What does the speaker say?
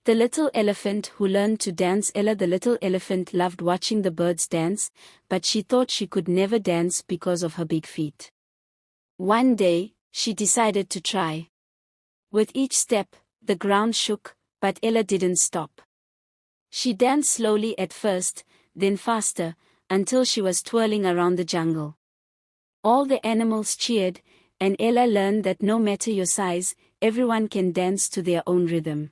The little elephant who learned to dance. Ella the little elephant loved watching the birds dance, but she thought she could never dance because of her big feet. One day, she decided to try. With each step, the ground shook, but Ella didn't stop. She danced slowly at first, then faster, until she was twirling around the jungle. All the animals cheered, and Ella learned that no matter your size, everyone can dance to their own rhythm.